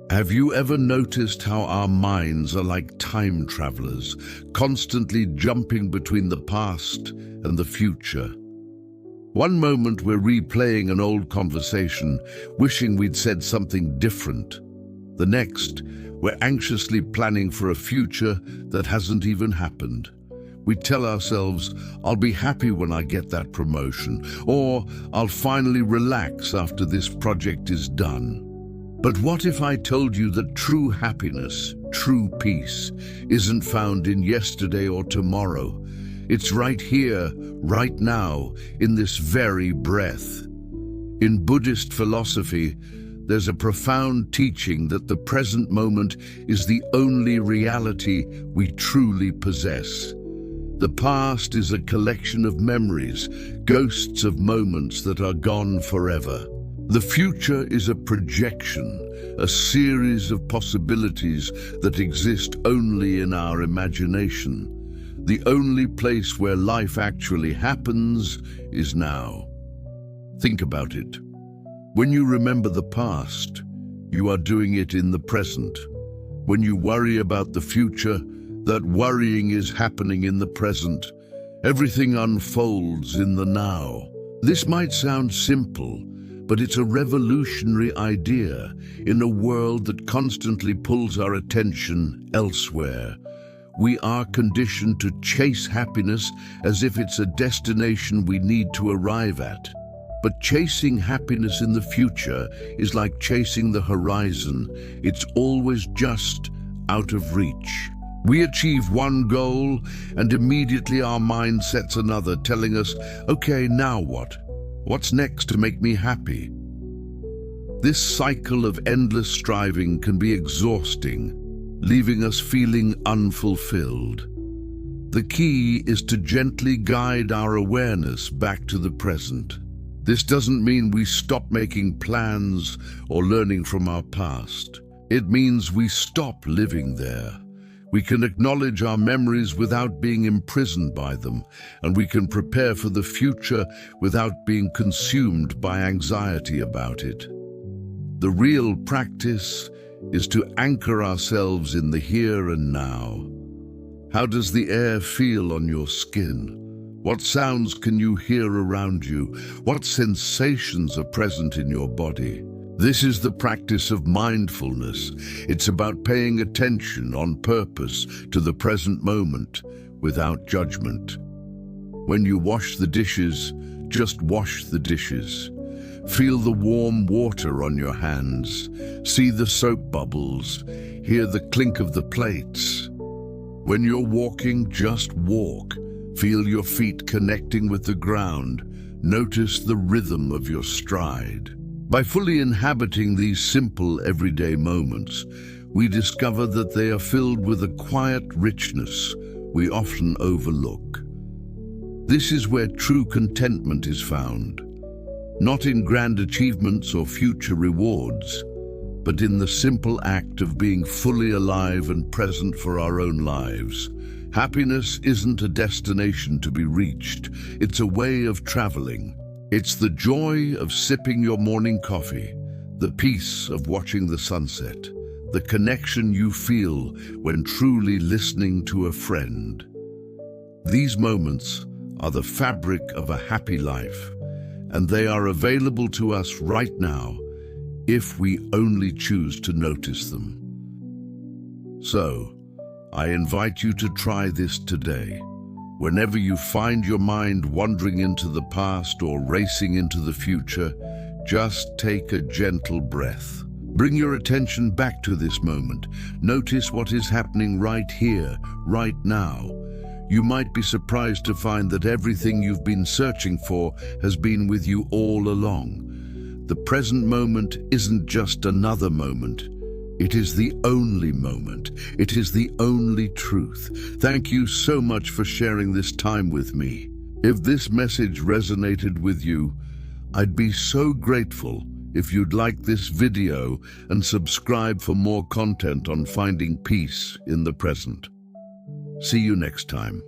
Have you ever noticed how our minds are like time travelers, constantly jumping between the past and the future? One moment we're replaying an old conversation, wishing we'd said something different. The next, we're anxiously planning for a future that hasn't even happened. We tell ourselves, I'll be happy when I get that promotion, or I'll finally relax after this project is done. But what if I told you that true happiness, true peace, isn't found in yesterday or tomorrow? It's right here, right now, in this very breath. In Buddhist philosophy, there's a profound teaching that the present moment is the only reality we truly possess. The past is a collection of memories, ghosts of moments that are gone forever. The future is a projection, a series of possibilities that exist only in our imagination. The only place where life actually happens is now. Think about it. When you remember the past, you are doing it in the present. When you worry about the future, that worrying is happening in the present. Everything unfolds in the now. This might sound simple, but it's a revolutionary idea in a world that constantly pulls our attention elsewhere. We are conditioned to chase happiness as if it's a destination we need to arrive at. But chasing happiness in the future is like chasing the horizon. It's always just out of reach. We achieve one goal and immediately our mind sets another, telling us, okay, now what? What's next to make me happy? This cycle of endless striving can be exhausting, leaving us feeling unfulfilled. The key is to gently guide our awareness back to the present. This doesn't mean we stop making plans or learning from our past. It means we stop living there. We can acknowledge our memories without being imprisoned by them, and we can prepare for the future without being consumed by anxiety about it. The real practice is to anchor ourselves in the here and now. How does the air feel on your skin? What sounds can you hear around you? What sensations are present in your body? This is the practice of mindfulness. It's about paying attention on purpose to the present moment without judgment. When you wash the dishes, just wash the dishes. Feel the warm water on your hands. See the soap bubbles. Hear the clink of the plates. When you're walking, just walk. Feel your feet connecting with the ground. Notice the rhythm of your stride. By fully inhabiting these simple everyday moments, we discover that they are filled with a quiet richness we often overlook. This is where true contentment is found, not in grand achievements or future rewards, but in the simple act of being fully alive and present for our own lives. Happiness isn't a destination to be reached, it's a way of traveling. It's the joy of sipping your morning coffee, the peace of watching the sunset, the connection you feel when truly listening to a friend. These moments are the fabric of a happy life, and they are available to us right now if we only choose to notice them. So, I invite you to try this today. Whenever you find your mind wandering into the past or racing into the future, just take a gentle breath. Bring your attention back to this moment. Notice what is happening right here, right now. You might be surprised to find that everything you've been searching for has been with you all along. The present moment isn't just another moment. It is the only moment. It is the only truth. Thank you so much for sharing this time with me. If this message resonated with you, I'd be so grateful if you'd like this video and subscribe for more content on finding peace in the present. See you next time.